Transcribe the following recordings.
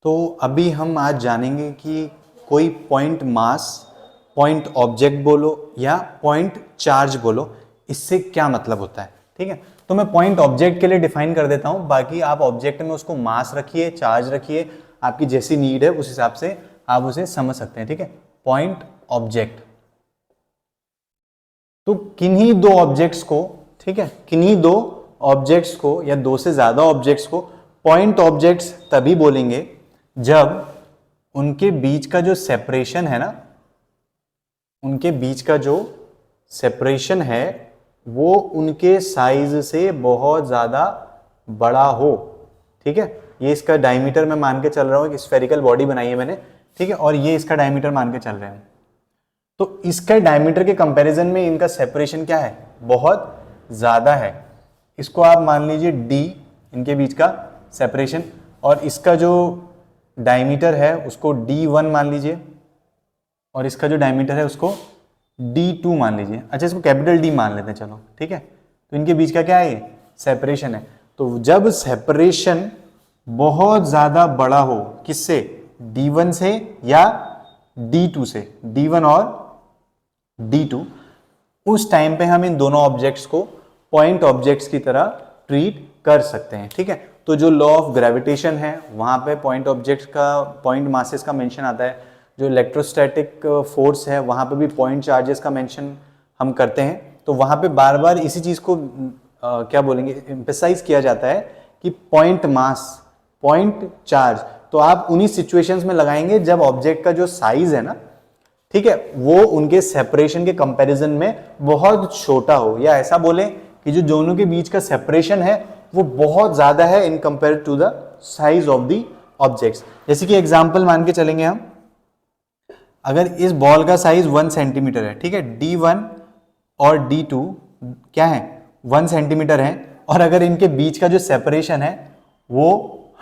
तो अभी हम आज जानेंगे कि कोई पॉइंट मास, पॉइंट ऑब्जेक्ट बोलो या पॉइंट चार्ज बोलो, इससे क्या मतलब होता है। ठीक है, तो मैं पॉइंट ऑब्जेक्ट के लिए डिफाइन कर देता हूं, बाकी आप ऑब्जेक्ट में उसको मास रखिए, चार्ज रखिए, आपकी जैसी नीड है उस हिसाब से आप उसे समझ सकते हैं। ठीक है, पॉइंट ऑब्जेक्ट तो किन्हीं दो ऑब्जेक्ट्स को, ठीक है, किन्हीं दो ऑब्जेक्ट्स को या दो से ज्यादा ऑब्जेक्ट्स को पॉइंट ऑब्जेक्ट्स तभी बोलेंगे जब उनके बीच का जो सेपरेशन है ना, उनके बीच का जो सेपरेशन है वो उनके साइज से बहुत ज्यादा बड़ा हो। ठीक है, ये इसका डायमीटर मैं मान के चल रहा हूं, एक स्फेरिकल बॉडी बनाई है मैंने। ठीक है, और ये इसका डायमीटर मान के चल रहे हैं, तो इसके डायमीटर के कंपैरिजन में इनका सेपरेशन क्या है, बहुत ज्यादा है। इसको आप मान लीजिए d, इनके बीच का सेपरेशन, और इसका जो डायमीटर है उसको d1 मान लीजिए, और इसका जो डायमीटर है उसको d2 मान लीजिए। अच्छा, इसको कैपिटल D मान लेते हैं, चलो ठीक है। तो इनके बीच का क्या है, ये सेपरेशन है। तो जब सेपरेशन बहुत ज्यादा बड़ा हो, किससे, d1 से या d2 से, d1 और d2, उस टाइम पे हम इन दोनों ऑब्जेक्ट्स को पॉइंट ऑब्जेक्ट्स की तरह ट्रीट कर सकते हैं। ठीक है, तो जो लॉ ऑफ ग्रेविटेशन है वहां पे पॉइंट ऑब्जेक्ट्स का, पॉइंट मासेस का मेंशन आता है। जो इलेक्ट्रोस्टैटिक फोर्स है वहां पे भी पॉइंट चार्जेस का मेंशन हम करते हैं। तो वहां पे बार बार इसी चीज को क्या बोलेंगे, एम्फेसाइज किया जाता है कि पॉइंट मास, पॉइंट चार्ज। तो आप उन्हीं सिचुएशंस में लगाएंगे जब ऑब्जेक्ट का जो साइज है ना, ठीक है, वो उनके सेपरेशन के कंपैरिजन में बहुत छोटा हो, या ऐसा बोले कि जो दोनों के बीच का सेपरेशन है वो बहुत ज्यादा है in compare to the size of the objects. जैसे कि एग्जांपल मान के चलेंगे हम, अगर इस बॉल का साइज 1 सेंटीमीटर है, ठीक है, d1 और d2 क्या है, 1 सेंटीमीटर है, और अगर इनके बीच का जो सेपरेशन है वो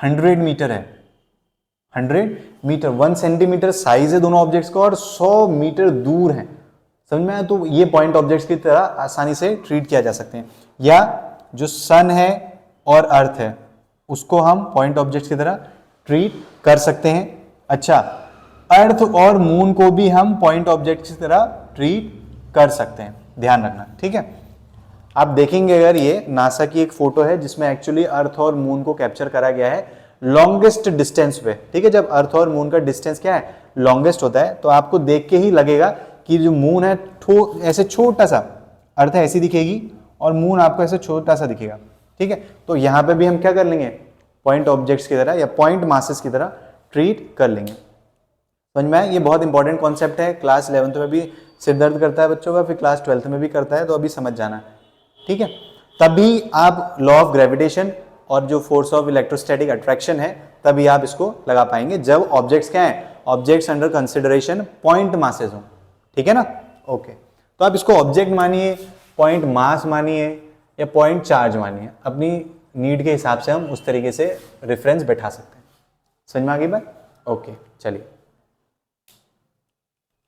100 मीटर है, 100 मीटर, 1 सेंटीमीटर साइज है दोनों ऑब्जेक्ट्स का और 100 मीटर दूर है, समझ में आया। तो ये पॉइंट ऑब्जेक्ट्स की तरह आसानी से ट्रीट किया जा सकते हैं। या जो सन है और अर्थ है उसको हम पॉइंट ऑब्जेक्ट्स की तरह ट्रीट कर सकते हैं। अच्छा, अर्थ और मून को भी हम पॉइंट ऑब्जेक्ट्स की तरह ट्रीट कर सकते हैं, ध्यान रखना। ठीक है, आप देखेंगे अगर ये नासा की एक फोटो है जिसमें एक्चुअली अर्थ और मून को कैप्चर करा गया है लॉन्गेस्ट डिस्टेंस पे। ठीक है, जब अर्थ और मून का डिस्टेंस क्या है, लॉन्गेस्ट होता है, तो आपको देख के ही लगेगा कि जो मून है ऐसे छोटा सा, अर्थ ऐसी दिखेगी और मून आपको ऐसे छोटा सा दिखेगा। ठीक है, तो यहां पे भी हम क्या कर लेंगे, पॉइंट ऑब्जेक्ट्स की तरह या पॉइंट मासेस की तरह ट्रीट कर लेंगे। समझ में आया, ये बहुत इंपॉर्टेंट कॉन्सेप्ट है, क्लास 11th में भी सिर दर्द करता है बच्चों का, फिर क्लास 12th में भी करता है, तो अभी समझ जाना। ठीक है, तभी आप लॉ ऑफ ग्रेविटेशन और जो फोर्स ऑफ इलेक्ट्रोस्टैटिक अट्रैक्शन है तभी आप इसको लगा पाएंगे जब ऑब्जेक्ट्स क्या है, objects under consideration point masses हो। ठीक है ना, ओके। तो आप इसको ऑब्जेक्ट मानिए, पॉइंट मास मानिए या पॉइंट चार्ज मानिए, अपनी नीड के हिसाब से हम उस तरीके से रेफरेंस बैठा सकते हैं। समझ में आ गई बात, ओके, चलिए।